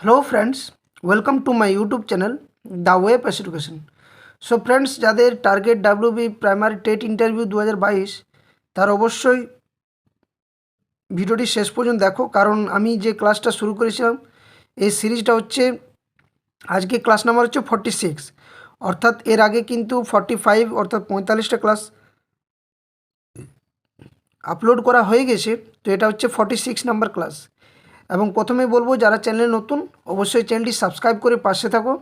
Hello friends, welcome to my YouTube channel The Way Pass Education. So friends, যাদের target WB primary TET interview 2022 তার অবশ্যই ভিডিওটি শেষ পর্যন্ত দেখো, কারণ আমি যে ক্লাসটা শুরু করেছিলাম এই সিরিজটা হচ্ছে আজকে ক্লাস নাম্বার হচ্ছে 46, অর্থাৎ এর আগে কিন্তু 45 অর্থাৎ 45টা ক্লাস আপলোড করা হয়ে গেছে। তো এটা হচ্ছে 46 নাম্বার ক্লাস। এবং প্রথমে বলবো, যারা চ্যানেলে নতুন অবশ্যই চ্যানেলটি সাবস্ক্রাইব করে পাশে থাকো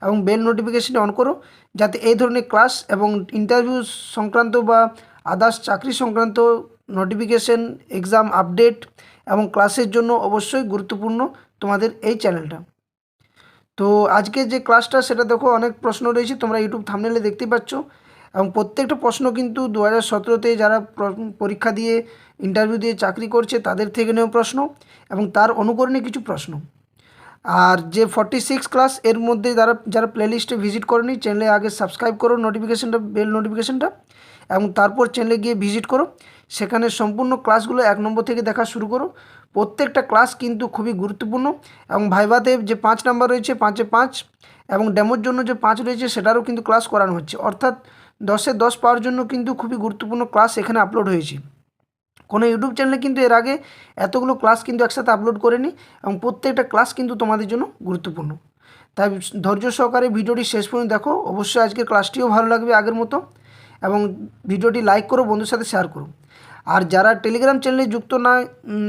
এবং বেল নোটিফিকেশানটি অন করো, যাতে এই ধরনের ক্লাস এবং ইন্টারভিউ সংক্রান্ত বা আদার্স চাকরি সংক্রান্ত নোটিফিকেশান, এক্সাম আপডেট এবং ক্লাসের জন্য অবশ্যই গুরুত্বপূর্ণ তোমাদের এই চ্যানেলটা। তো আজকে যে ক্লাসটা সেটা দেখো, অনেক প্রশ্ন রয়েছে, তোমরা ইউটিউব থাম্বনেলে দেখতে পাচ্ছ। এবং প্রত্যেকটা প্রশ্ন কিন্তু 2017তে যারা পরীক্ষা দিয়ে ইন্টারভিউ দিয়ে চাকরি করছে তাদের থেকে নেওয়া প্রশ্ন এবং তার অনুকরণে কিছু প্রশ্ন। আর যে 46 ক্লাস এর মধ্যে যারা প্লেলিস্টে ভিজিট করেনি, চ্যানেলে আগে সাবস্ক্রাইব করো, নোটিফিকেশানটা বেল নোটিফিকেশানটা, এবং তারপর চ্যানেলে গিয়ে ভিজিট করো। সেখানে সম্পূর্ণ ক্লাসগুলো 1 নম্বর থেকে দেখা শুরু করো। প্রত্যেকটা ক্লাস কিন্তু খুবই গুরুত্বপূর্ণ। এবং ভাইভাতে যে 5 নাম্বার রয়েছে 5-এ 5 এবং ডেমোর জন্য যে 5 রয়েছে সেটারও কিন্তু ক্লাস করানো হচ্ছে, অর্থাৎ 10-এ 10 পাওয়ার জন্য কিন্তু খুবই গুরুত্বপূর্ণ ক্লাস এখানে আপলোড হয়েছে। কোনো ইউটিউব চ্যানেলে কিন্তু এর আগে এতগুলো ক্লাস কিন্তু একসাথে আপলোড করেনি এবং প্রত্যেকটা ক্লাস কিন্তু তোমাদের জন্য গুরুত্বপূর্ণ। তাই ধৈর্য সহকারে ভিডিওটি শেষ পর্যন্ত দেখো। অবশ্যই আজকের ক্লাসটিও ভালো লাগবে আগের মতো, এবং ভিডিওটি লাইক করো, বন্ধুর সাথে শেয়ার করো। আর যারা টেলিগ্রাম চ্যানেলে যুক্ত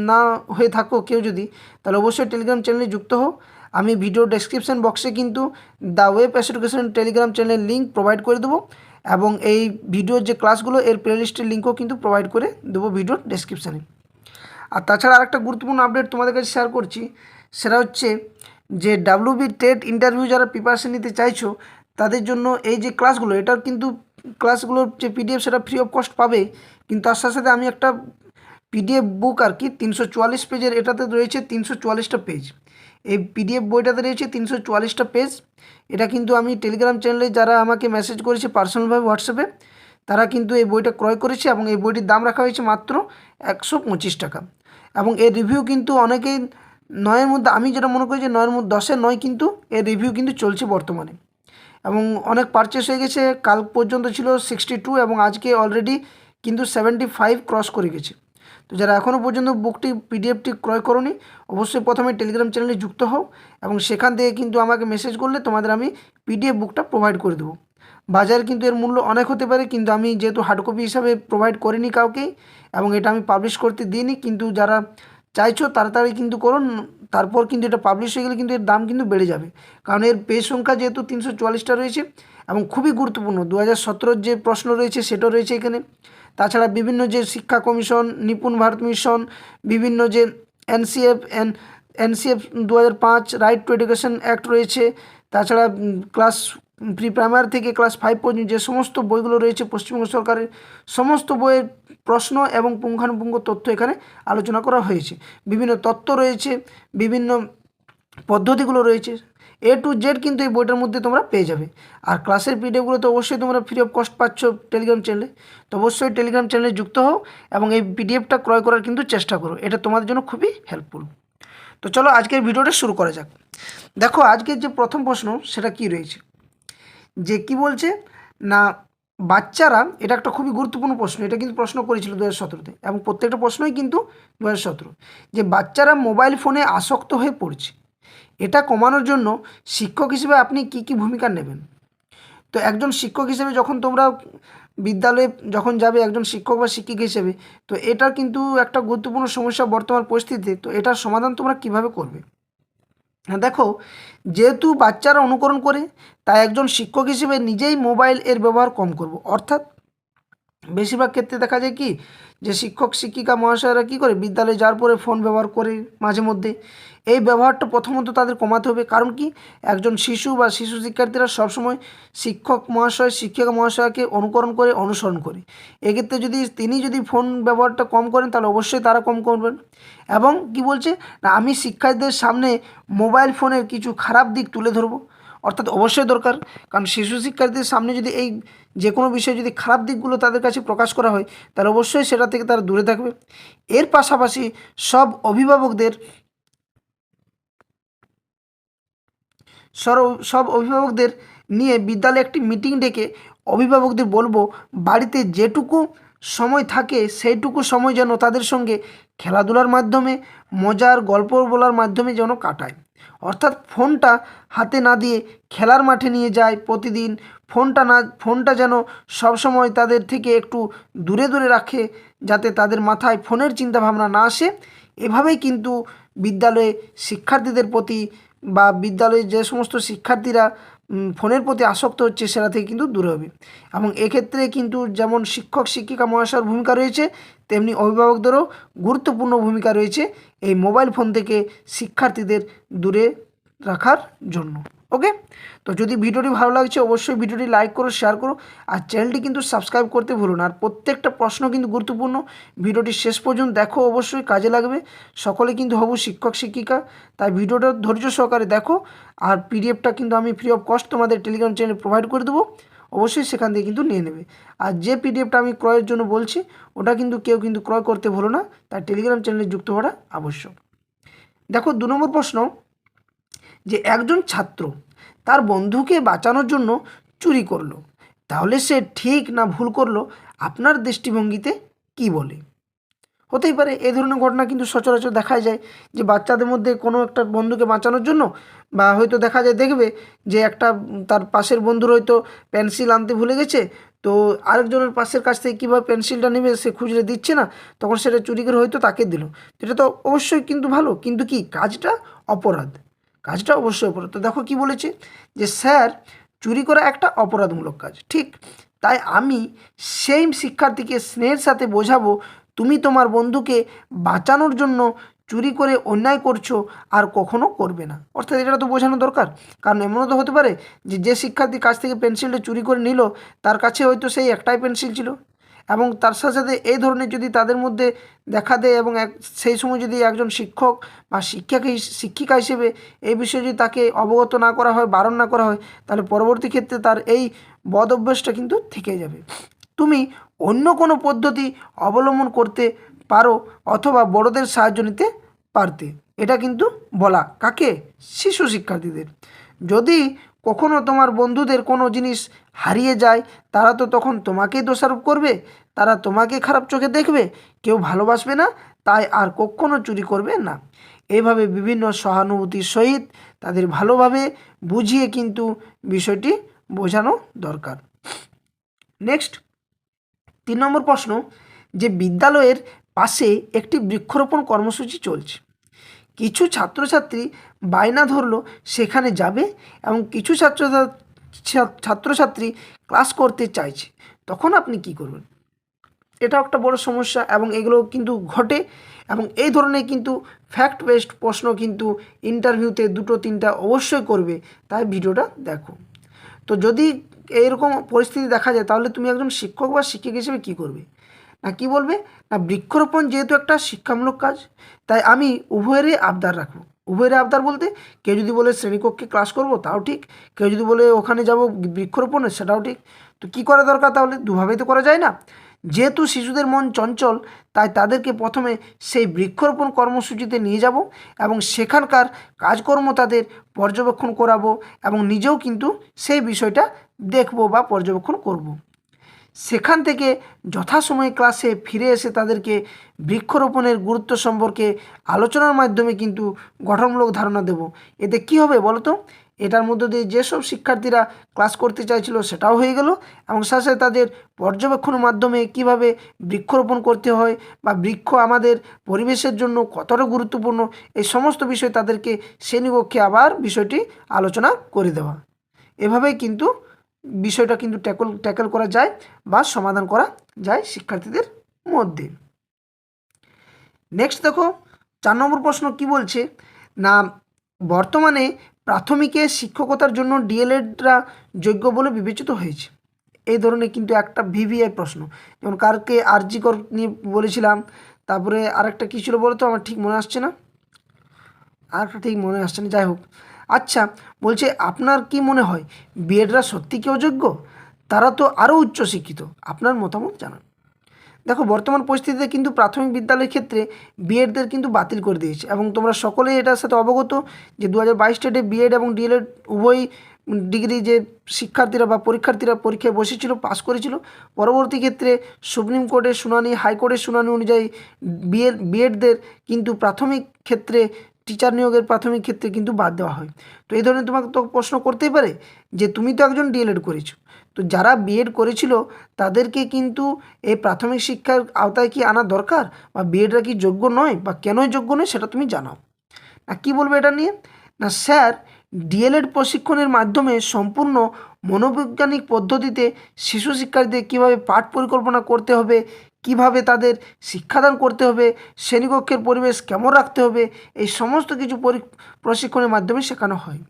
না হয়ে থাকো কেউ যদি, তাহলে অবশ্যই টেলিগ্রাম চ্যানেলে যুক্ত হও। আমি ভিডিও ডেসক্রিপশন বক্সে কিন্তু the way pass education Telegram চ্যানেলের লিঙ্ক প্রোভাইড করে দেবো, এবং এই ভিডিওর যে ক্লাসগুলো এর প্লেলিস্টের লিঙ্কও কিন্তু প্রোভাইড করে দেবো ভিডিওর ডেসক্রিপশানে। আর তাছাড়া আরেকটা গুরুত্বপূর্ণ আপডেট তোমাদের কাছে শেয়ার করছি, সেটা হচ্ছে যে ডাব্লিউবি টেট ইন্টারভিউ যারা প্রিপারেশন নিতে চাইছো তাদের জন্য এই যে ক্লাসগুলো, এটার কিন্তু ক্লাসগুলোর যে পিডিএফ সেটা ফ্রি অফ কস্ট পাবে, কিন্তু তার সাথে সাথে আমি একটা পিডিএফ বুক আর কি 344 পেজের, এটাতে রয়েছে 344টা পেজ। এই পিডিএফ বইটাতে রয়েছে 344টা পেজ। এটা কিন্তু আমি টেলিগ্রাম চ্যানেলে যারা আমাকে মেসেজ করেছে পার্সোনালভাবে হোয়াটসঅ্যাপে, তারা কিন্তু এই বইটা ক্রয় করেছে এবং এই বইটির দাম রাখা হয়েছে মাত্র 125 টাকা। এবং এর রিভিউ কিন্তু অনেকেই 9-এর মধ্যে, আমি যেটা মনে করি যে 9-এর মধ্যে 10-এর 9 কিন্তু এর রিভিউ কিন্তু চলছে বর্তমানে, এবং অনেক পারচেস হয়ে গেছে। কাল পর্যন্ত ছিল 62 এবং আজকে অলরেডি কিন্তু 75 ক্রস করে গেছে। তো যারা এখনও পর্যন্ত বুকটি পিডিএফটি ক্রয় করোনি, অবশ্যই প্রথমে টেলিগ্রাম চ্যানেলে যুক্ত হও এবং সেখান থেকে কিন্তু আমাকে মেসেজ করলে তোমাদের আমি পিডিএফ বুকটা প্রোভাইড করে দেবো। বাজারে কিন্তু এর মূল্য অনেক হতে পারে, কিন্তু আমি যেহেতু হার্ড কপি হিসাবে প্রোভাইড করিনি কাউকেই, এবং এটা আমি পাবলিশ করতে দিইনি, কিন্তু যারা চাইছো তাড়াতাড়ি কিন্তু করুন, তারপর কিন্তু এটা পাবলিশ হয়ে গেলে কিন্তু এর দাম কিন্তু বেড়ে যাবে, কারণ এর পেজ সংখ্যা যেহেতু 344টা রয়েছে এবং খুবই গুরুত্বপূর্ণ। 2017 যে প্রশ্ন রয়েছে সেটাও রয়েছে এখানে। তাছাড়া বিভিন্ন যে শিক্ষা কমিশন, নিপুণ ভারত মিশন, বিভিন্ন যে NCF NCF 2005 right two education act রয়েছে। তাছাড়া ক্লাস প্রি প্রাইমারি থেকে ক্লাস 5 পর্যন্ত যে সমস্ত বইগুলো রয়েছে পশ্চিমবঙ্গ সরকারের, সমস্ত বইয়ের প্রশ্ন এবং পুঙ্খানুপুঙ্খ তথ্য এখানে আলোচনা করা হয়েছে। বিভিন্ন তত্ত্ব রয়েছে, বিভিন্ন পদ্ধতিগুলো রয়েছে, এ টু জেড কিন্তু এই বইটার মধ্যে তোমরা পেয়ে যাবে। আর ক্লাসের পিডিএফগুলো তো অবশ্যই তোমরা ফ্রি অফ কস্ট পাচ্ছ টেলিগ্রাম চ্যানেলে। তো অবশ্যই টেলিগ্রাম চ্যানেলে যুক্ত হও এবং এই পিডিএফটা ক্রয় করার কিন্তু চেষ্টা করো, এটা তোমাদের জন্য খুবই হেল্পফুল। তো চলো আজকের ভিডিওটা শুরু করা যাক। দেখো আজকের যে প্রথম প্রশ্ন সেটা কি রয়েছে, যে কি বলছে না, বাচ্চারা, এটা একটা খুবই গুরুত্বপূর্ণ প্রশ্ন, এটা কিন্তু প্রশ্ন করেছিল 2017তে এবং প্রত্যেকটা প্রশ্নই কিন্তু 2017, যে বাচ্চারা মোবাইল ফোনে আসক্ত হয়ে পড়ছে, এটা কমানোর জন্য শিক্ষক হিসেবে আপনি কি কি ভূমিকা নেবেন। তো একজন শিক্ষক হিসেবে যখন তোমরা বিদ্যালয়ে যখন যাবে একজন শিক্ষক বা শিক্ষিকা হিসেবে, তো এটা কিন্তু একটা গুরুত্বপূর্ণ সমস্যা বর্তমান পরিস্থিতিতে। তো এটার সমাধান তোমরা কিভাবে করবে। হ্যাঁ দেখো, যেহেতু বাচ্চারা অনুকরণ করে, তাই একজন শিক্ষক হিসেবে নিজেই মোবাইল এর ব্যবহার কম করব। অর্থাৎ বেশিরভাগ ক্ষেত্রে দেখা যায় কি, যে শিক্ষক শিক্ষিকা মহাশয়রা কী করে, বিদ্যালয়ে যাওয়ার পরে ফোন ব্যবহার করে মাঝে মধ্যে। এই ব্যবহারটা প্রথমত তাদের কমাতে হবে, কারণ কি, একজন শিশু বা শিশু শিক্ষার্থীরা সবসময় শিক্ষক মহাশয় শিক্ষিকা মহাশয়কে অনুকরণ করে, অনুসরণ করে। এক্ষেত্রে তিনি যদি ফোন ব্যবহারটা কম করেন, তাহলে অবশ্যই তারা কম করবেন। এবং কি বলছে না, আমি শিক্ষার্থীদের সামনে মোবাইল ফোনের কিছু খারাপ দিক তুলে ধরবো, অর্থাৎ অবশ্যই দরকার, কারণ শিশু শিক্ষার্থীদের সামনে যদি এই যে কোনো বিষয়ে যদি খারাপ দিকগুলো তাদের কাছে প্রকাশ করা হয়, তাহলে অবশ্যই সেটা থেকে তারা দূরে থাকবে। এর পাশাপাশি সব অভিভাবকদের সব অভিভাবকদের নিয়ে বিদ্যালয়ে একটি মিটিং ডেকে অভিভাবকদের বলবো বাড়িতে যেটুকু সময় থাকে সেইটুকু সময় যেন তাদের সঙ্গে খেলাধুলার মাধ্যমে, মজার গল্প বলার মাধ্যমে যেন কাটায়। অর্থাৎ ফোনটা হাতে না দিয়ে খেলার মাঠে নিয়ে যায় প্রতিদিন। ফোনটা যেন সবসময় তাদের থেকে একটু দূরে দূরে রাখে, যাতে তাদের মাথায় ফোনের চিন্তাভাবনা না আসে। এভাবেই কিন্তু বিদ্যালয়ে শিক্ষার্থীদের প্রতি বা বিদ্যালয়ে যে সমস্ত শিক্ষার্থীরা ফোনের প্রতি আসক্ত হচ্ছে সেটা থেকে কিন্তু দূরে হবে। এবং এক্ষেত্রে কিন্তু যেমন শিক্ষক শিক্ষিকা মহাশয়ের ভূমিকা রয়েছে, তেমনি অভিভাবকদেরও গুরুত্বপূর্ণ ভূমিকা রয়েছে এই মোবাইল ফোন থেকে শিক্ষার্থীদের দূরে রাখার জন্য। ওকে, তো যদি ভিডিওটি ভালো লাগছে অবশ্যই ভিডিওটি লাইক করো, শেয়ার করো, আর চ্যানেলটি কিন্তু সাবস্ক্রাইব করতে ভুলো না। আর প্রত্যেকটা প্রশ্ন কিন্তু গুরুত্বপূর্ণ, ভিডিওটি শেষ পর্যন্ত দেখো, অবশ্যই কাজে লাগবে। সকলে কিন্তু হবু শিক্ষক শিক্ষিকা, তাই ভিডিওটা ধৈর্য সহকারে দেখো। আর পিডিএফটা কিন্তু আমি ফ্রি অফ কস্ট তোমাদের টেলিগ্রাম চ্যানেলে প্রোভাইড করে দেবো, অবশ্যই সেখান থেকে কিন্তু নিয়ে নেবে। আর যে পিডিএফটা আমি ক্রয়ের জন্য বলছি ওটা কিন্তু কেউ কিন্তু ক্রয় করতে ভুলো না, তাই টেলিগ্রাম চ্যানেলে যুক্ত হওয়াটা আবশ্যক। দেখো 2 নম্বর প্রশ্ন, যে একজন ছাত্র তার বন্ধুকে বাঁচানোর জন্য চুরি করলো, তাহলে সে ঠিক না ভুল করলো, আপনার দৃষ্টিভঙ্গিতে কি বলে? হতেই পারে এই ধরনের ঘটনা কিন্তু সচরাচর দেখা যায়, যে বাচ্চাদের মধ্যে কোনো একটা বন্ধুকে বাঁচানোর জন্য, বা হয়তো দেখা যায় দেখবে যে একটা তার পাশের বন্ধুর হয়তো পেন্সিল আনতে ভুলে গেছে, তো আরেকজনের পাশের কাছ থেকে কীভাবে পেন্সিলটা নেবে সে খুঁজলে দিচ্ছে না, তখন সেটা চুরি করে হয়তো তাকে দিল। এটা তো অবশ্যই কিন্তু ভালো, কিন্তু কি কাজটা অপরাধ, কাজটা অবশ্যই অপরাধ। তো দেখো কি বলেছে, যে স্যার চুরি করা একটা অপরাধমূলক কাজ, ঠিক, তাই আমি সেই শিক্ষার্থীকে স্নেহের সাথে বোঝাবো তুমি তোমার বন্ধুকে বাঁচানোর জন্য চুরি করে অন্যায় করছো আর কখনো করবে না। অর্থাৎ এটা তো বোঝানো দরকার, কারণ এমনও তো হতে পারে যে শিক্ষার্থীর কাছ থেকে পেন্সিলটা চুরি করে নিল তার কাছে হয়তো সেই একটাই পেন্সিল ছিল, এবং তার সাথে সাথে এই ধরনের যদি তাদের মধ্যে দেখা দেয় এবং সেই সময় যদি একজন শিক্ষক বা শিক্ষিকা হিসেবে এই বিষয়ে যদি তাকে অবগত না করা হয়, বারণ না করা হয়, তাহলে পরবর্তী ক্ষেত্রে তার এই বদ অভ্যাসটা কিন্তু থেকে যাবে। তুমি অন্য কোনো পদ্ধতি অবলম্বন করতে পারো অথবা বড়দের সাহায্য নিতে পারতে, এটা কিন্তু বলা কাকে? শিশু শিক্ষার্থীদের। যদি কখনো তোমার বন্ধুদের কোনো জিনিস হারিয়ে যায়, তারা তো তখন তোমাকেই দোষারোপ করবে, তারা তোমাকে খারাপ চোখে দেখবে, কেউ ভালোবাসবে না, তাই আর কখনো চুরি করবে না। এইভাবে বিভিন্ন সহানুভূতির সহিত তাদের ভালোভাবে বুঝিয়ে কিন্তু বিষয়টি বোঝানো দরকার। নেক্সট 3 নম্বর প্রশ্ন, যে বিদ্যালয়ের পাশে একটি বৃক্ষরোপণ কর্মসূচি চলছে, কিছু ছাত্রছাত্রী বায়না ধরলো সেখানে যাবে এবং কিছু ছাত্রছাত্রী ক্লাস করতে চাইছে, তখন আপনি কি করবেন? এটাও একটা বড় সমস্যা এবং এগুলো কিন্তু ঘটে, এবং এই ধরনের কিন্তু ফ্যাক্ট বেসড প্রশ্ন কিন্তু ইন্টারভিউতে 2-3টা অবশ্যই করবে, তাই ভিডিওটা দেখো। তো যদি এইরকম পরিস্থিতি দেখা যায় তাহলে তুমি একজন শিক্ষক বা শিক্ষিকা হিসেবে কী করবে? না কি বলবে, না বৃক্ষরোপণ যেহেতু একটা শিক্ষামূলক কাজ, তাই আমি উভয়েরই আবদার রাখবো। উভয়েরই আবদার বলতে কেউ যদি বলে শ্রেণীকক্ষে ক্লাস করব তাও ঠিক, কেউ যদি বলে ওখানে যাব বৃক্ষরোপণে সেটাও ঠিক। তো কী করা দরকার তাহলে? দুভাবেই তো করা যায় না। যেহেতু শিশুদের মন চঞ্চল, তাই তাদেরকে প্রথমে সেই বৃক্ষরোপণ কর্মসূচিতে নিয়ে যাব এবং সেখানকার কাজকর্ম তাদের পর্যবেক্ষণ করাবো এবং নিজেও কিন্তু সেই বিষয়টা দেখব বা পর্যবেক্ষণ করব। সেখান থেকে যথাসময়ে ক্লাসে ফিরে এসে তাদেরকে বৃক্ষরোপণের গুরুত্ব সম্পর্কে আলোচনার মাধ্যমে কিন্তু গঠনমূলক ধারণা দেব। এতে কি হবে বলো তো? এটার মধ্য দিয়ে যেসব শিক্ষার্থীরা ক্লাস করতে চাইছিল সেটাও হয়ে গেল, এবং সাথে সাথে তাদের পর্যবেক্ষণের মাধ্যমে কিভাবে বৃক্ষরোপণ করতে হয় বা বৃক্ষ আমাদের পরিবেশের জন্য কতটা গুরুত্বপূর্ণ, এই সমস্ত বিষয় তাদেরকে শ্রেণীকক্ষে আবার বিষয়টি আলোচনা করে দেওয়া। এভাবেই কিন্তু বিষয়টা কিন্তু ট্যাকল করা যায় বা সমাধান করা যায় শিক্ষার্থীদের মধ্যে। নেক্সট দেখো 4 নম্বর প্রশ্ন কি বলছে, না বর্তমানে প্রাথমিকে শিক্ষকতার জন্য ডিএলএডরা যোগ্য বলে বিবেচিত হয়েছে। এই ধরনের কিন্তু একটা ভিভিআই প্রশ্ন, যেমন কারকে আরজি কর নিয়ে বলেছিলাম, তারপরে আরেকটা কী ছিল বলো তো, আমার ঠিক মনে আসছে না, যাই হোক। আচ্ছা, বলছে আপনার কি মনে হয় বিএডরা সত্যি কি অযোগ্য? তারা তো আরও উচ্চশিক্ষিত, আপনার মতামত জানান। দেখো বর্তমান পরিস্থিতিতে কিন্তু প্রাথমিক বিদ্যালয়ের ক্ষেত্রে বিএডদের কিন্তু বাতিল করে দিয়েছে এবং তোমরা সকলেই এটার সাথে অবগত যে 2022 ডেটে বিএড এবং ডিএলএড উভয় ডিগ্রি যে শিক্ষার্থীরা বা পরীক্ষার্থীরা পরীক্ষায় বসেছিল, পাস করেছিল, পরবর্তী ক্ষেত্রে সুপ্রিম কোর্টের শুনানি, হাইকোর্টের শুনানি অনুযায়ী বিএডদের কিন্তু প্রাথমিক ক্ষেত্রে টিচার নিয়োগের প্রাথমিক ক্ষেত্রে কিন্তু বাদ দেওয়া হয়। তো এই ধরনের তোমাকে তো প্রশ্ন করতেই পারে যে তুমি তো একজন ডিএলএড করেছো, তো যারা বিএড করেছিল তাদেরকে কিন্তু এই প্রাথমিক শিক্ষার আওতায় কি আনা দরকার, বা বিএডরা কি যোগ্য নয়, বা কেনই যোগ্য নয় সেটা তুমি জানাও। না কি বলবে এটা নিয়ে? না স্যার, ডিএলএড প্রশিক্ষণের মাধ্যমে সম্পূর্ণ মনোবৈজ্ঞানিক পদ্ধতিতে শিশু শিক্ষার্থীদের কীভাবে পাঠ পরিকল্পনা করতে হবে, কিভাবে তাদের শিক্ষাদান করতে হবে, শ্রেণীকক্ষের পরিবেশ কেমন রাখতে হবে, এই সমস্ত কিছু প্রশিক্ষণের মাধ্যমে শেখানো হয়।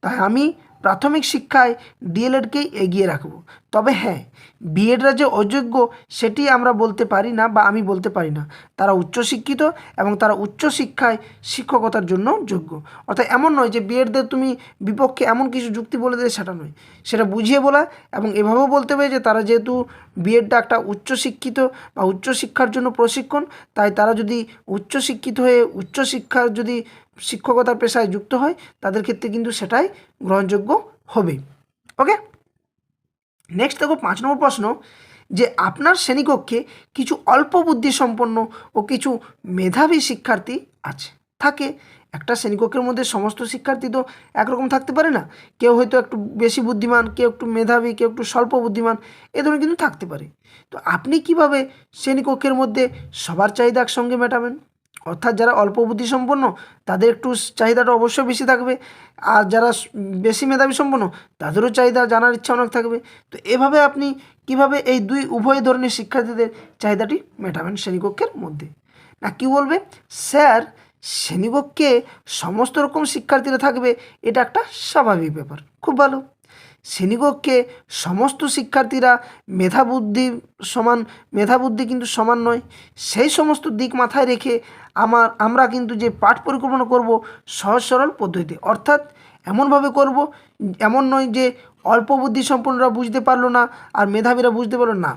তাই আমি প্রাথমিক শিক্ষায় ডিএলএডকেই এগিয়ে রাখব। তবে হ্যাঁ, বিএডরা যে অযোগ্য সেটি আমরা বলতে পারি না, বা আমি বলতে পারি না। তারা উচ্চশিক্ষিত এবং তারা উচ্চশিক্ষায় শিক্ষকতার জন্য যোগ্য। অর্থাৎ এমন নয় যে বিএডদের তুমি বিপক্ষে এমন কিছু যুক্তি বলে দেয়, সেটা নয়। সেটা বুঝিয়ে বলা এবং এভাবেও বলতে হবে যে তারা যেহেতু বিএডটা একটা উচ্চশিক্ষিত বা উচ্চশিক্ষার জন্য প্রশিক্ষণ, তাই তারা যদি উচ্চশিক্ষিত হয়ে উচ্চশিক্ষার যদি শিক্ষকতার পেশায় যুক্ত হয় তাদের ক্ষেত্রে কিন্তু সেটাই গ্রহণযোগ্য হবে। ওকে, নেক্সট দেখো 5 নম্বর প্রশ্ন, যে আপনার শ্রেণীকক্ষে কিছু অল্প বুদ্ধি সম্পন্ন ও কিছু মেধাবী শিক্ষার্থী আছে। থাকে, একটা শ্রেণীকক্ষের মধ্যে সমস্ত শিক্ষার্থী তো একরকম থাকতে পারে না। কেউ হয়তো একটু বেশি বুদ্ধিমান, কেউ একটু মেধাবী, কেউ একটু স্বল্প বুদ্ধিমান, এ ধরনের কিন্তু থাকতে পারে। তো আপনি কিভাবে শ্রেণীকক্ষের মধ্যে সবার চাহিদা একসঙ্গে মেটাবেন? অর্থাৎ যারা অল্প বুদ্ধি সম্পন্ন তাদের একটু চাহিদাটা অবশ্যই বেশি থাকবে, আর যারা বেশি মেধাবী সম্পন্ন তাদেরও চাহিদা জানার ইচ্ছা অনেক থাকবে। তো এভাবে আপনি কিভাবে এই উভয় ধরনের শিক্ষার্থীদের চাহিদাটি মেটাবেন শ্রেণীকক্ষের মধ্যে? না কি বলবে, স্যার শ্রেণীকক্ষে সমস্ত রকম শিক্ষার্থীরা থাকবে, এটা একটা স্বাভাবিক ব্যাপার। খুব ভালো। শ্রেণীকক্ষে সমস্ত শিক্ষার্থীরা মেধাবুদ্ধি কিন্তু সমান নয়। সেই সমস্ত দিক মাথায় রেখে আমরা কিন্তু যে পাঠ পরিকল্পনা করব সহজ সরল পদ্ধতিতে, অর্থাৎ এমনভাবে করব, এমন নয় যে অল্প বুদ্ধি সম্পন্নরা বুঝতে পারলো না আর মেধাবীরা বুঝতে পারলো না।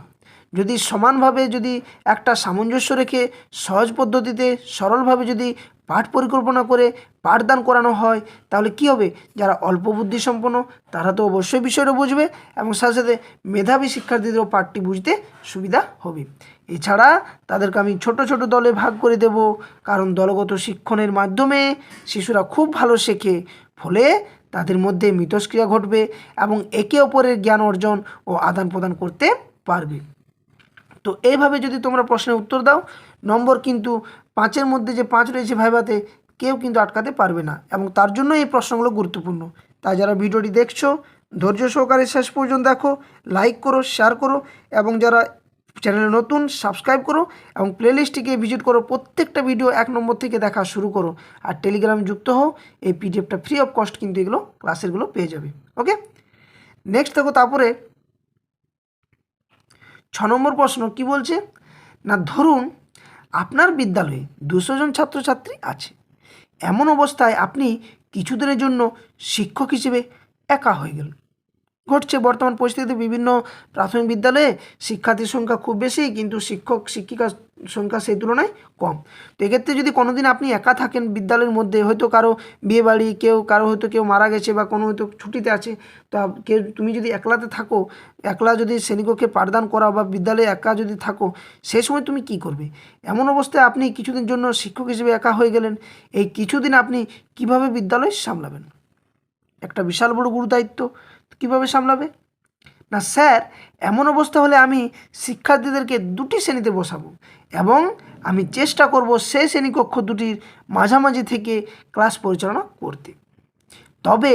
যদি সমানভাবে যদি একটা সামঞ্জস্য রেখে সহজ পদ্ধতিতে সরলভাবে যদি পাঠ পরিকল্পনা করে পাঠদান করানো হয়, তাহলে কি হবে, যারা অল্প বুদ্ধি সম্পন্ন তারা তো অবশ্যই বিষয়টা বুঝবে এবং সাথে সাথে মেধাবী শিক্ষার্থীদেরও পাঠটি বুঝতে সুবিধা হবে। এছাড়া তাদেরকে আমি ছোট ছোট দলে ভাগ করে দেব, কারণ দলগত শিক্ষণের মাধ্যমে শিশুরা খুব ভালো শেখে, ফলে তাদের মধ্যে মিথস্ক্রিয়া ঘটবে এবং একে অপরের জ্ঞান অর্জন ও আদান প্রদান করতে পারবে। তো এইভাবে যদি তোমরা প্রশ্নের উত্তর দাও, নম্বর কিন্তু 5-এর মধ্যে যে 5 রয়েছে ভাইভাতে কেউ কিন্তু আটকাতে পারবে না, এবং তার জন্য এই প্রশ্নগুলো গুরুত্বপূর্ণ। তাই যারা ভিডিওটি দেখছো ধৈর্য সহকারে শেষ পর্যন্ত দেখো, লাইক করো, শেয়ার করো, এবং যারা চ্যানেলে নতুন সাবস্ক্রাইব করো এবং প্লেলিস্টটিকে ভিজিট করো। প্রত্যেকটা ভিডিও 1 নম্বর থেকে দেখা শুরু করো, আর টেলিগ্রামে যুক্ত হও। এই পিডিএফটা ফ্রি অফ কস্ট কিন্তু এগুলো ক্লাসেরগুলো পেয়ে যাবে। ওকে, নেক্সট দেখো, তারপরে 6 নম্বর প্রশ্ন কি বলছে, না ধরুন আপনার বিদ্যালয়ে 200 জন ছাত্রছাত্রী আছে। এমন অবস্থায় আপনি কিছুদিনের জন্য শিক্ষক হিসেবে একা হয়ে গেলেন। ঘটছে বর্তমান পরিস্থিতিতে বিভিন্ন প্রাথমিক বিদ্যালয়ে শিক্ষার্থীর সংখ্যা খুব বেশি, কিন্তু শিক্ষক শিক্ষিকার সংখ্যা সেই তুলনায় কম। তো এক্ষেত্রে যদি কোনো দিন আপনি একা থাকেন বিদ্যালয়ের মধ্যে, হয়তো কারো বিয়েবাড়ি, কারো হয়তো কেউ মারা গেছে, বা কোনো হয়তো ছুটিতে আছে, তো তুমি যদি একলাতে থাকো, একলা যদি শ্রেণীকক্ষে পাঠদান করা বা বিদ্যালয়ে একা যদি থাকো, সেই সময় তুমি কি করবে? এমন অবস্থায় আপনি কিছুদিন জন্য শিক্ষক হিসেবে একা হয়ে গেলেন। এই কিছুদিন আপনি কিভাবে বিদ্যালয় সামলাবেন? একটা বিশাল বড় গুরুদায়িত্ব। কীভাবে সামলাবে? না স্যার, এমন অবস্থা হলে আমি শিক্ষার্থীদেরকে 2টি শ্রেণীতে বসাবো এবং আমি চেষ্টা করব সেই শ্রেণীকক্ষ দুটির মাঝামাঝি থেকে ক্লাস পরিচালনা করতে। তবে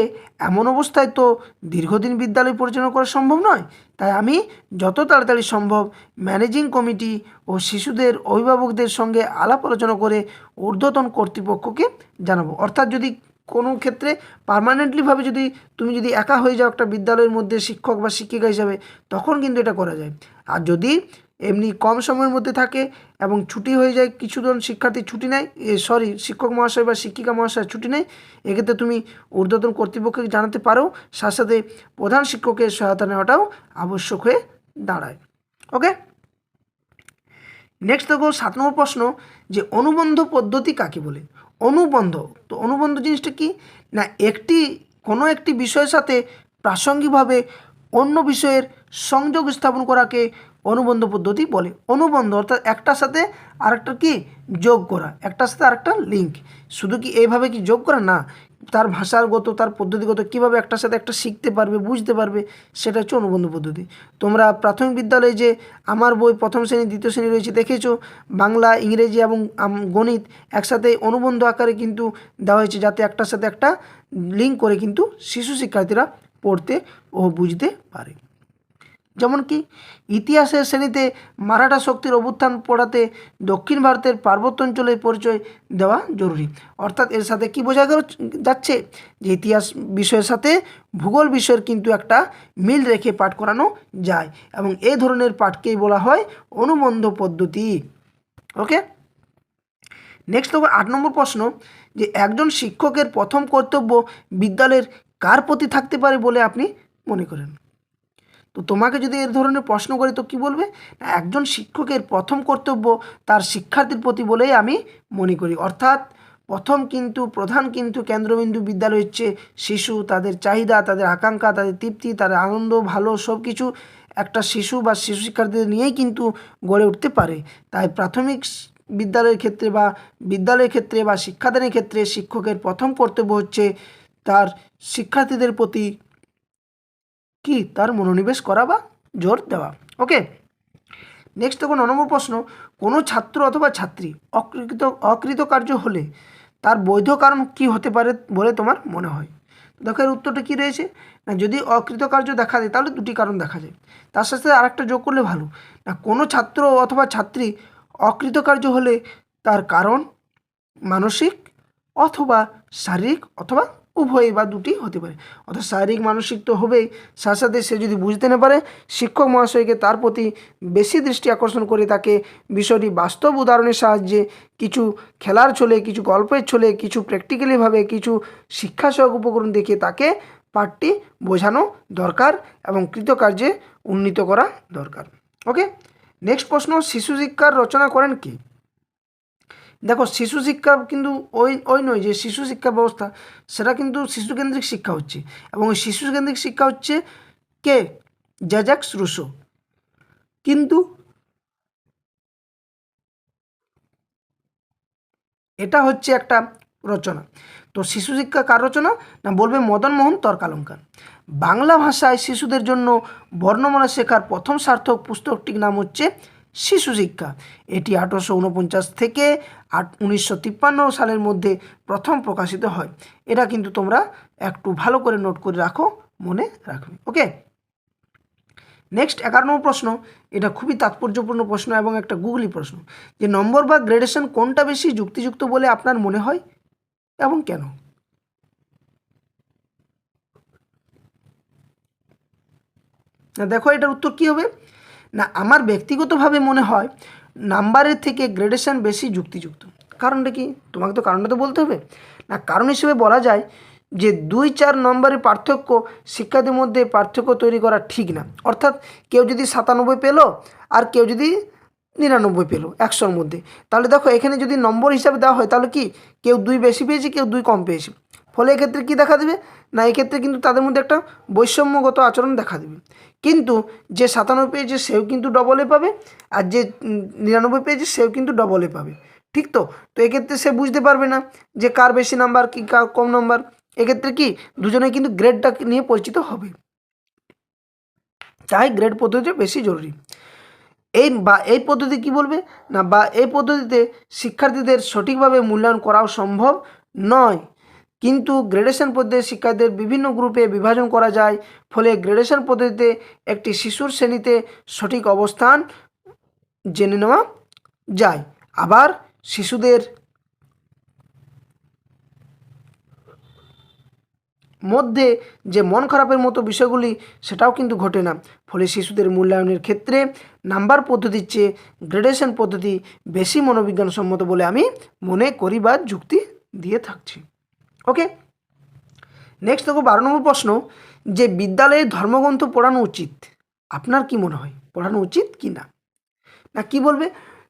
এমন অবস্থায় তো দীর্ঘদিন বিদ্যালয় পরিচালনা করা সম্ভব নয়, তাই আমি যত তাড়াতাড়ি সম্ভব ম্যানেজিং কমিটি ও শিশুদের অভিভাবকদের সঙ্গে আলাপ আলোচনা করে ঊর্ধ্বতন কর্তৃপক্ষকে জানাবো। অর্থাৎ যদি কোনো ক্ষেত্রে পার্মানেন্টলিভাবে তুমি যদি একা হয়ে যাও একটা বিদ্যালয়ের মধ্যে শিক্ষক বা শিক্ষিকা হিসাবে, তখন কিন্তু এটা করা যায়। আর যদি এমনি কম সময়ের মধ্যে থাকে এবং ছুটি হয়ে যায়, কিছুজন শিক্ষার্থী ছুটি নেয়, শিক্ষক মহাশয় বা শিক্ষিকা মহাশয় ছুটি নেয়, এক্ষেত্রে তুমি ঊর্ধ্বতন কর্তৃপক্ষকে জানাতে পারো। সাথে সাথে প্রধান শিক্ষকের সহায়তা নেওয়াটাও আবশ্যক হয়ে দাঁড়ায়। ওকে, নেক্সট দেখো 7 নম্বর প্রশ্ন, যে অনুবন্ধ পদ্ধতি কাকে বলে? অনুবন্ধ, তো অনুবন্ধ জিনিসটা কি না, কোনো একটি বিষয়ের সাথে প্রাসঙ্গিকভাবে অন্য বিষয়ের সংযোগ স্থাপন করাকে অনুবন্ধ পদ্ধতি বলে। অনুবন্ধ অর্থাৎ একটার সাথে আরেকটা কি যোগ করা, একটার সাথে আরেকটা লিঙ্ক। শুধু কি এইভাবে কি যোগ করা না, তার ভাষাগত, তার পদ্ধতিগত কীভাবে একটার সাথে একটা শিখতে পারবে, বুঝতে পারবে, সেটা হচ্ছে অনুবন্ধ পদ্ধতি। তোমরা প্রাথমিক বিদ্যালয়ে যে আমার বই প্রথম শ্রেণী দ্বিতীয় শ্রেণী রয়েছে দেখেছো, বাংলা, ইংরেজি এবং গণিত একসাথে অনুবন্ধ আকারে কিন্তু দেওয়া হয়েছে, যাতে একটার সাথে একটা লিঙ্ক করে কিন্তু শিশু শিক্ষার্থীরা পড়তে ও বুঝতে পারে। যেমন কি ইতিহাসের শ্রেণীতে মারাঠা শক্তির অভ্যুত্থান পড়াতে দক্ষিণ ভারতের পার্বত্য অঞ্চলের পরিচয় দেওয়া জরুরি। অর্থাৎ এর সাথে কি বোঝা যাচ্ছে, যে ইতিহাস বিষয়ের সাথে ভূগোল বিষয়ের কিন্তু একটা মিল রেখে পাঠ করানো যায়, এবং এই ধরনের পাঠকেই বলা হয় অনুবন্ধ পদ্ধতি। ওকে, নেক্সট দেখো 8 নম্বর প্রশ্ন, যে একজন শিক্ষকের প্রথম কর্তব্য বিদ্যালয়ের কার প্রতি থাকতে পারে বলে আপনি মনে করেন? তো তোমাকে যদি এর ধরনের প্রশ্ন করি তো কি বলবে, একজন শিক্ষকের প্রথম কর্তব্য তার শিক্ষার্থীর প্রতি বলেই আমি মনে করি। অর্থাৎ প্রধান কিন্তু কেন্দ্রবিন্দু বিদ্যালয় হচ্ছে শিশু, তাদের চাহিদা, তাদের আকাঙ্ক্ষা, তাদের তৃপ্তি, তাদের আনন্দ, ভালো সব কিছু একটা শিশু বা শিশু শিক্ষার্থীদের নিয়েই কিন্তু গড়ে উঠতে পারে। তাই প্রাথমিক বিদ্যালয়ের ক্ষেত্রে বা শিক্ষাদানের ক্ষেত্রে শিক্ষকের প্রথম কর্তব্য হচ্ছে তার শিক্ষার্থীদের প্রতি কি তার মনোনিবেশ করা বা জোর দেওয়া। ওকে, নেক্সট দেখো 9 নম্বর প্রশ্ন, কোনো ছাত্র অথবা ছাত্রী অকৃতকার্য হলে তার বৈধ কারণ কি হতে পারে বলে তোমার মনে হয়? দেখো এর উত্তরটা কী রয়েছে না, যদি অকৃতকার্য দেখা যায় তাহলে দুটি কারণ দেখা যায়, তার সাথে আরেকটা যোগ করলে ভালো না, কোনো ছাত্র অথবা ছাত্রী অকৃতকার্য হলে তার কারণ মানসিক অথবা শারীরিক অথবা উভয়ই বা দুটি হতে পারে। অর্থাৎ শারীরিক মানসিক তো হবেই, সাথে সাথে সে যদি বুঝতে না পারে শিক্ষক মহাশয়কে তার প্রতি বেশি দৃষ্টি আকর্ষণ করে তাকে বিষয়টি বাস্তব উদাহরণের সাহায্যে, কিছু খেলার ছলে, কিছু গল্পের ছলে, কিছু প্র্যাকটিক্যালিভাবে, কিছু শিক্ষাসহক উপকরণ দেখিয়ে তাকে পাঠটি বোঝানো দরকার এবং কৃতকার্যে উন্নীত করা দরকার। ওকে, নেক্সট প্রশ্ন, শিশু শিক্ষার রচনা করেন কে? দেখো শিশু শিক্ষা কিন্তু ওই নয় যে শিশু শিক্ষা ব্যবস্থা, সেটা কিন্তু শিশুকেন্দ্রিক শিক্ষা হচ্ছে, এবং ওই শিশুকেন্দ্রিক শিক্ষা হচ্ছে কে? Jacks Russo. কিন্তু এটা হচ্ছে একটা রচনা। তো শিশু শিক্ষা কার রচনা না, বলবে মদন মোহন তর্কালঙ্কার। বাংলা ভাষায় শিশুদের জন্য বর্ণমালা শেখার প্রথম সার্থক পুস্তকটির নাম হচ্ছে শিশু শিক্ষা। এটি 1849 থেকে 1953 সালের মধ্যে প্রথম প্রকাশিত হয়। এটা কিন্তু তোমরা একটু ভালো করে নোট করে রাখো, মনে রাখবে। ওকে, নেক্সট 11 নম্বর প্রশ্ন, এটা খুবই তাৎপর্যপূর্ণ প্রশ্ন এবং একটা গুগলি প্রশ্ন, যে নম্বর বা গ্রেডেশন কোনটা বেশি যুক্তিযুক্ত বলে আপনার মনে হয় এবং কেন? দেখো এটার উত্তর কী হবে না, আমার ব্যক্তিগতভাবে মনে হয় নাম্বারের থেকে গ্রেডেশন বেশি যুক্তিযুক্ত। কারণটা কি, তোমাকে তো কারণটা তো বলতে হবে না। কারণ হিসেবে বলা যায় যে 2-4 নম্বরের পার্থক্য শিক্ষার্থীর মধ্যে পার্থক্য তৈরি করা ঠিক না। অর্থাৎ কেউ যদি 97 পেলো আর কেউ যদি 99 পেলো 100-র মধ্যে, তাহলে দেখো এখানে যদি নম্বর হিসাবে দেওয়া হয় তাহলে কি কেউ 2 বেশি পেয়েছে, কেউ 2 কম পেয়েছে, ফলে এক্ষেত্রে কী দেখা দেবে না, এক্ষেত্রে কিন্তু তাদের মধ্যে একটা বৈষম্যগত আচরণ দেখা দেবে। কিন্তু যে 97 পেয়েছে সেও কিন্তু ডবল এ পাবে, আর যে 99 পেয়েছে সেও কিন্তু ডবল এ পাবে। ঠিক তো, তো এক্ষেত্রে সে বুঝতে পারবে না যে কার বেশি নাম্বার কি কার কম নাম্বার। এক্ষেত্রে কি দুজনে কিন্তু গ্রেডটা নিয়ে পরিচিত হবে, তাই গ্রেড পদ্ধতি বেশি জরুরি। এই পদ্ধতি কি বলবে না, বা এই পদ্ধতিতে শিক্ষার্থীদের সঠিকভাবে মূল্যায়ন করাও সম্ভব নয়, কিন্তু গ্রেডেশন পদ্ধতিতে শিক্ষার্থীদের বিভিন্ন গ্রুপে বিভাজন করা যায়, ফলে গ্রেডেশন পদ্ধতিতে একটি শিশুর শ্রেণীতে সঠিক অবস্থান জেনে নেওয়া যায়। আবার শিশুদের মধ্যে যে মন খারাপের মতো বিষয়গুলি সেটাও কিন্তু ঘটে না, ফলে শিশুদের মূল্যায়নের ক্ষেত্রে নাম্বার পদ্ধতির চেয়ে গ্রেডেশন পদ্ধতি বেশি মনোবিজ্ঞানসম্মত বলে আমি মনে করি বা যুক্তি দিয়ে থাকছি। ওকে, নেক্সট দেখো 12 নম্বর প্রশ্ন, যে বিদ্যালয়ে ধর্মগ্রন্থ পড়ানো উচিত, আপনার কি মনে হয় পড়ানো উচিত কি না? না কি বলবে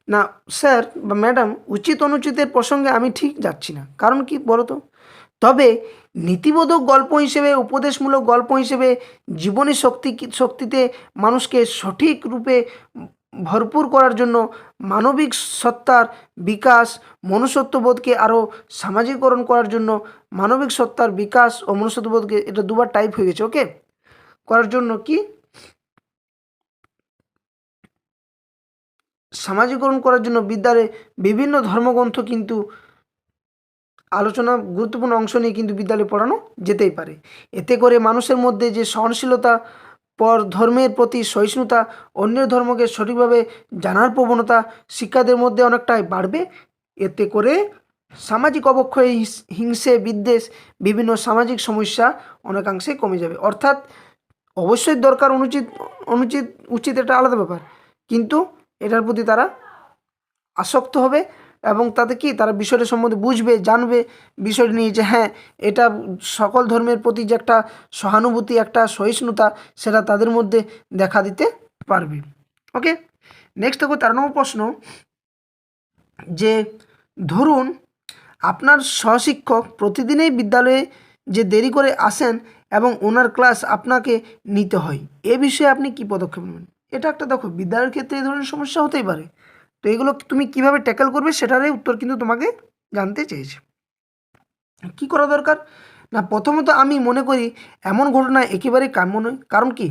না স্যার বা ম্যাডাম, উচিত অনুচিতের প্রসঙ্গে আমি ঠিক যাচ্ছি না, কারণ কি বলো তো। তবে নীতিবোধক গল্প হিসেবে, উপদেশমূলক গল্প হিসেবে, জীবনী শক্তিতে মানুষকে সঠিক রূপে ভরপুর করার জন্য, মানবিক সত্তার বিকাশ, মনুষ্যত্ববোধকে আরও সামাজিকরণ করার জন্য, মানবিক সত্তার বিকাশ ও মনুষ্যত্ববোধকে, এটা দুবার টাইপ হয়ে গেছে, ওকে, করার জন্য কি সামাজিকরণ করার জন্য বিদ্যালয়ে বিভিন্ন ধর্মগ্রন্থ কিন্তু আলোচনা, গুরুত্বপূর্ণ অংশ নিয়ে কিন্তু বিদ্যালয়ে পড়ানো যেতেই পারে। এতে করে মানুষের মধ্যে যে সহনশীলতা, পর ধর্মের প্রতি সহিষ্ণুতা, অন্যের ধর্মকে সঠিকভাবে জানার প্রবণতা শিক্ষাদের মধ্যে অনেকটাই বাড়বে। এতে করে সামাজিক অবক্ষয়, হিংসে, বিদ্বেষ, বিভিন্ন সামাজিক সমস্যা অনেকাংশে কমে যাবে। অর্থাৎ অবশ্যই দরকার, অনুচিত অনুচিত উচিত এটা আলাদা ব্যাপার, কিন্তু এটার প্রতি তারা আসক্ত হবে এবং তাতে কি তারা বিষয়টা সম্বন্ধে বুঝবে, জানবে বিষয়টি নিয়ে, যে হ্যাঁ, এটা সকল ধর্মের প্রতি যে একটা সহানুভূতি, একটা সহিষ্ণুতা, সেটা তাদের মধ্যে দেখা দিতে পারবে। ওকে, নেক্সট দেখো 13 নম্বর প্রশ্ন, যে ধরুন আপনার সহশিক্ষক প্রতিদিনই বিদ্যালয়ে যে দেরি করে আসেন এবং ওনার ক্লাস আপনাকে নিতে হয়, এ বিষয়ে আপনি কি পদক্ষেপ নেবেন? এটা একটা, দেখো, বিদ্যালয়ের ক্ষেত্রে এই ধরনের সমস্যা হতেই পারে। তো এগুলো তুমি কিভাবে ট্যাকেল করবে সেটারই উত্তর কিন্তু তোমাকে জানতে চেয়েছি। কি করা দরকার? না, প্রথমত আমি মনে করি এমন ঘটনা একেবারেই কাম্য নয়। কারণ কি,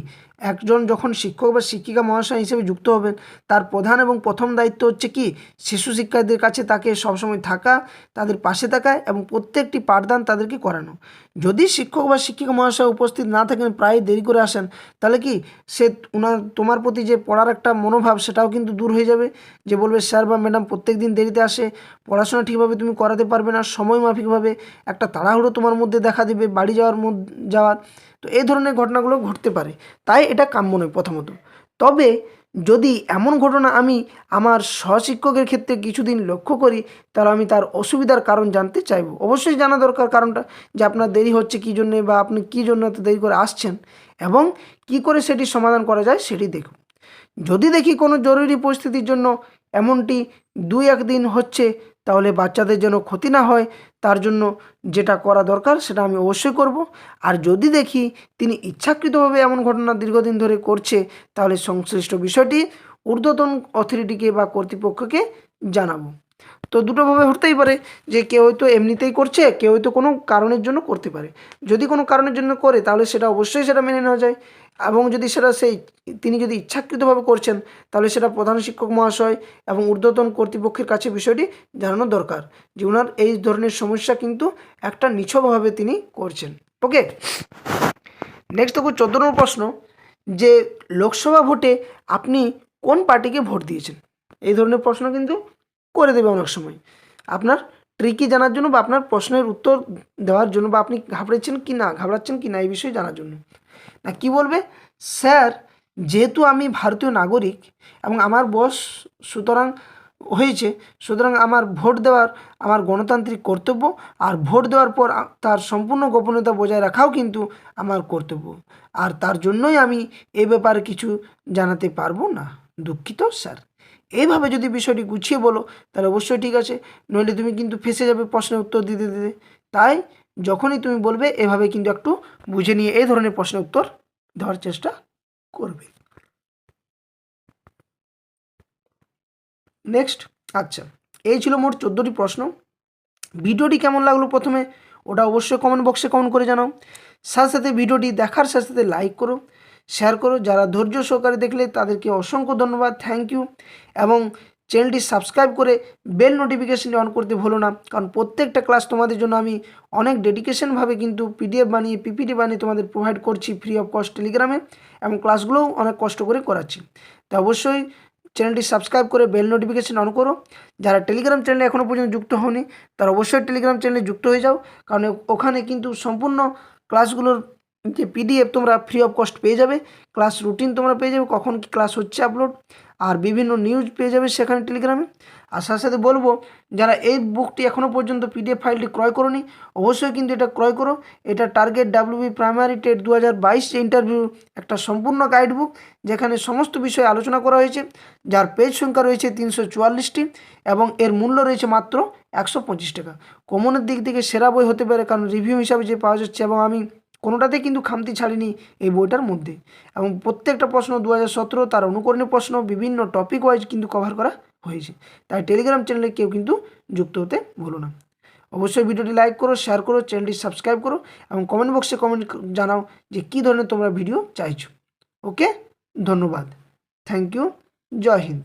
একজন যখন শিক্ষক বা শিক্ষিকা মহাশয় হিসেবে যুক্ত হবেন, তার প্রধান এবং প্রথম দায়িত্ব হচ্ছে কি, শিশু শিক্ষার্থীদের কাছে তাকে সবসময় থাকা, তাদের পাশে থাকা এবং প্রত্যেকটি পাঠদান তাদেরকে করানো। যদি শিক্ষক বা শিক্ষিকা মহাশয় উপস্থিত না থাকেন, প্রায় দেরি করে আসেন, তাহলে কি সে তোমার প্রতি যে পড়ার একটা মনোভাব, সেটাও কিন্তু দূর হয়ে যাবে। যে বলবে স্যার বা ম্যাডাম প্রত্যেক দিন দেরিতে আসে, পড়াশোনা ঠিকভাবে তুমি করাতে পারবে না, সময় মাফিকভাবে একটা তাড়াহুড়ো তোমার মধ্যে দেখা দেবে বাড়ি যাওয়ার। তো এই ধরনের ঘটনাগুলো ঘটতে পারে, তাই এটা কাম্য নয় প্রথমত। তবে যদি এমন ঘটনা আমি আমার সহশিক্ষকের ক্ষেত্রে কিছুদিন লক্ষ্য করি, তাহলে আমি তার অসুবিধার কারণ জানতে চাইব। অবশ্যই জানা দরকার কারণটা, যে আপনার দেরি হচ্ছে কী জন্যে, বা আপনি কী জন্য এত দেরি করে আসছেন, এবং কি করে সেটি সমাধান করা যায় সেটি দেখুন। যদি দেখি কোনো জরুরি পরিস্থিতির জন্য এমনটি 2-1 দিন হচ্ছে, তাহলে বাচ্চাদের যেন ক্ষতি না হয়, তার জন্য যেটা করা দরকার সেটা আমি অবশ্যই করব। আর যদি দেখি তিনি ইচ্ছাকৃতভাবে এমন ঘটনা দীর্ঘদিন ধরে করছে, তাহলে সংশ্লিষ্ট বিষয়টি ঊর্ধ্বতন অথরিটিকে বা কর্তৃপক্ষকে জানাবো। তো দুটোভাবে হতেই পারে, যে কেউ হয়তো এমনিতেই করছে, কেউ হয়তো কোনো কারণের জন্য করতে পারে। যদি কোনো কারণের জন্য করে, তাহলে সেটা অবশ্যই সেটা মেনে নেওয়া যায়। এবং যদি সেটা তিনি যদি ইচ্ছাকৃতভাবে করছেন, তাহলে সেটা প্রধান শিক্ষক মহাশয় এবং ঊর্ধ্বতন কর্তৃপক্ষের কাছে বিষয়টি জানানো দরকার, যে ওনার এই ধরনের সমস্যা কিন্তু একটা নিছকভাবে তিনি করছেন। ওকে, নেক্সট দেখো 14 নম্বর প্রশ্ন, যে লোকসভা ভোটে আপনি কোন পার্টিকে ভোট দিয়েছেন? এই ধরনের প্রশ্ন কিন্তু করে দেবে অনেক সময়, আপনার ট্রিকি জানার জন্য, বা আপনার প্রশ্নের উত্তর দেওয়ার জন্য, বা আপনি ঘাবড়াচ্ছেন কি না এই বিষয়ে জানার জন্য। না, কি বলবে, স্যার যেহেতু আমি ভারতীয় নাগরিক এবং আমার বয়স সুতরাং হয়েছে, সুতরাং আমার ভোট দেওয়ার আমার গণতান্ত্রিক কর্তব্য, আর ভোট দেওয়ার পর তার সম্পূর্ণ গোপনীয়তা বজায় রাখাও কিন্তু আমার কর্তব্য, আর তার জন্যই আমি এ ব্যাপারে কিছু জানাতে পারবো না। দুঃখিত স্যার। এইভাবে যদি বিষয়টি গুছিয়ে বলো, তাহলে অবশ্যই ঠিক আছে, নইলে তুমি কিন্তু ফেঁসে যাবে প্রশ্নের উত্তর দিতে দিতে। তাই যখনই তুমি বলবে, এভাবে কিন্তু একটু বুঝে নিয়ে এই ধরনের প্রশ্নের উত্তর দেওয়ার চেষ্টা করবে। নেক্সট, আচ্ছা, এই ছিল মোট 14টি প্রশ্ন। ভিডিওটি কেমন লাগলো প্রথমে ওটা অবশ্যই কমেন্ট বক্সে কমেন্ট করে জানাও। সাথে সাথে ভিডিওটি দেখার সাথে সাথে লাইক করো, শেয়ার করো। যারা ধৈর্য সহকারে দেখলে তাদেরকে অসংখ্য ধন্যবাদ, থ্যাংক ইউ। এবং চ্যানেলটি সাবস্ক্রাইব করে বেল নোটিফিকেশনটি অন করতে ভুলো না, কারণ প্রত্যেকটা ক্লাস তোমাদের জন্য আমি অনেক ডেডিকেশনভাবে কিন্তু পিডিএফ বানিয়ে, পিপিটি বানিয়ে তোমাদের প্রোভাইড করছি ফ্রি অফ কস্ট টেলিগ্রামে, এবং ক্লাসগুলোও অনেক কষ্ট করে করাচ্ছি। তো অবশ্যই চ্যানেলটি সাবস্ক্রাইব করে বেল নোটিফিকেশন অন করো। যারা টেলিগ্রাম চ্যানেলে এখনও পর্যন্ত যুক্ত হওনি, তারা অবশ্যই টেলিগ্রাম চ্যানেলে যুক্ত হয়ে যাও, কারণ ওখানে কিন্তু সম্পূর্ণ ক্লাসগুলোর যে পিডিএফ তোমরা ফ্রি অফ কস্ট পেয়ে যাবে, ক্লাস রুটিন তোমরা পেয়ে যাবে, কখন কি ক্লাস হচ্ছে আপলোড, আর বিভিন্ন নিউজ পেয়ে যাবে সেখানে টেলিগ্রামে। আর সাথে সাথে বলবো যারা এই বুকটি এখনও পর্যন্ত পিডিএফ ফাইলটি ক্রয় করোনি অবশ্যই কিন্তু এটা ক্রয় করো। এটা target WB primary TET 2022 interview একটা সম্পূর্ণ গাইড বুক, যেখানে সমস্ত বিষয়ে আলোচনা করা হয়েছে, যার পেজ সংখ্যা রয়েছে 344টি এবং এর মূল্য রয়েছে মাত্র 125 টাকা। কমনের দিক থেকে সেরা বই হতে পারে, কারণ রিভিউ হিসাবে যে পাওয়া যাচ্ছে, এবং আমি কোনোটাতে কিন্তু খামতি ছাড়িনি এই বইটার মধ্যে। এবং প্রত্যেকটা প্রশ্ন 2017 তার অনুকরণীয় প্রশ্ন বিভিন্ন টপিক ওয়াইজ কিন্তু কভার করা হয়েছে। তাই টেলিগ্রাম চ্যানেলে কেউ কিন্তু যুক্ত হতে ভুলো না। অবশ্যই ভিডিওটি লাইক করো, শেয়ার করো, চ্যানেলটি সাবস্ক্রাইব করো এবং কমেন্ট বক্সে কমেন্ট জানাও যে কী ধরনের তোমরা ভিডিও চাইছো। ওকে, ধন্যবাদ, থ্যাংক ইউ, জয় হিন্দ।